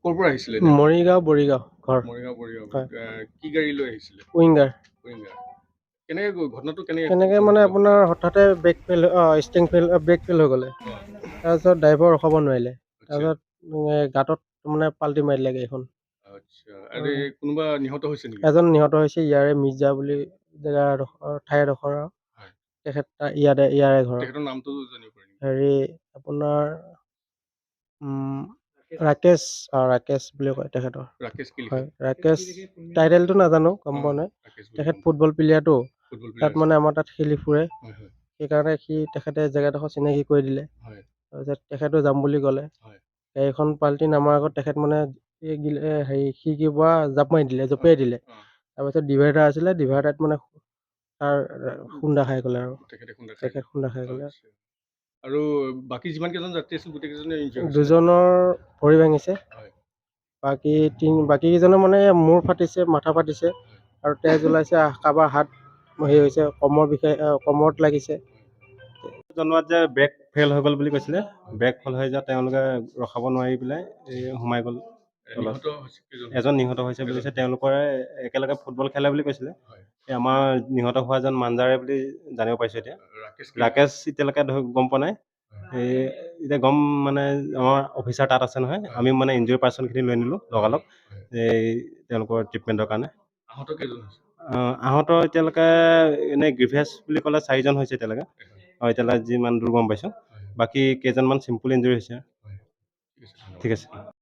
ক'ৰ পৰা আহিছিলে এতিয়া? মৰিগাঁও বৰিগাঁও ঘৰ মৰিগাঁও বৰিগাঁও। হয় কি গাড়ী লৈ আহিছিলে? Winger winger. কেনেকে ঘটনাটো কেনেকে কেনেকৈ মানে সংঘটিত হ'ল? আপোনাৰ হঠাতে ব্ৰেক ফেল হৈ গ'লে অ', তাৰপিছত ড্ৰাইভাৰ ৰখাব নোৱাৰিলে আচ্ছা, তাৰপিছত গাঁতত মানে পাল্টি মাৰিলে গাড়ীখন আচ্ছা। আৰু কোনোবা নিহত হৈছে নেকি? এজন নিহত হৈছে ইয়াৰে মিৰ্জা বুলি ঠাই এডোখৰ আৰু হয়। তেখেত ইয়াৰে ঘৰ তেখেতৰ নামটো জানিব পাৰিম নেকি? হেৰি আপোনাৰ ৰাকেশ ৰাকেশ বুলি কয় তেখেতৰ ৰাকেশ কি লিখে? হয় ৰাকেশ টাইটেলটো নাজানো গম পোৱা নাই ৰাকেশ বুলি তেখেত লিখে। ফুটবল প্লেয়াৰটো ফুটবল তাত প্লেয়াৰ মানে আছিল। আমাৰ তাত খেলি ফুৰে হয়, হয়, সেইকাৰণে তেখেতে জেগাডোখৰ চিনাকি কৰি দিলে হয়, তাৰপিছত তেখেতো যাম বুলি ক'লে হয়, গাড়ীখন পাল্টি নামাৰ আগত তেখেত মানে খিৰিকীৰ পৰা জঁপিয়াই দিলে অ', তাৰপিছত ডিভাইডাৰ আছিলে ডিভাইডাৰত মানে তাৰ খুন্দা খাই গ'লে আৰু তেখেতে খুন্দা খাই তেখেত দিলে। খুন্দা খাই গ'লে আচ্ছা। আৰু বাকী যিমান কেইজন যাত্ৰী আছিল গোটেইকেইজনে ইনজিঅৰ হৈছিলে? দুজনৰ ভৰি ভাঙিছে হয়, বাকী কেইজনৰ মানে মূৰ ফাটিছে মাথা ফাটিছে হয়, আৰু তেজ ওলাইছে কাৰোবাৰ হাত হেৰি হৈছে কমৰত লাগিছে হয়, হয়, জনোৱাত যে ব্ৰেক ফেইল হৈ গ'ল বুলি কৈছিলে হয়। ব্ৰেক ফেইল হৈ যোৱা তেওঁলোকে ৰখাব নোৱাৰি পেলাই সোমাই গ'ল তলত নিহত হৈছে কেইজন? এজন নিহত হৈছে বুলি কৈছে তেওঁলোকৰে একেলগে ফুটবল খেলে বুলি কৈছিলে হয়। এই আমাৰ নিহত হোৱাজন মাঞ্জাৰে বুলি জানিব পাৰিছোঁ এতিয়া ৰাকেশ কি লিখে? ৰাকেশ এতিয়ালৈকে গম পোৱা নাই হয়, এই এতিয়া গম মানে আমাৰ অফিচাৰ তাত আছে নহয় হয়, আমি মানে ইনজিঅ'ৰ পাৰ্চনখিনি লৈ নিলোঁ হয়, লগালগ হয়। এই তেওঁলোকৰ ট্ৰিটমেণ্টৰ কাৰণে আহত কেইজন হৈছে? আহতৰ এতিয়ালৈকে এনেই গ্ৰিভেছ বুলি ক'লে 4জন হৈছে এতিয়ালৈকে হয়, এতিয়ালৈকে যিমান দূৰ গম পাইছোঁ হয়, বাকী কেইজনমান চিম্পুল ইঞ্জুৰি হৈছে হয়। ঠিক আছে, ধন্যবাদ। ঠিক আছে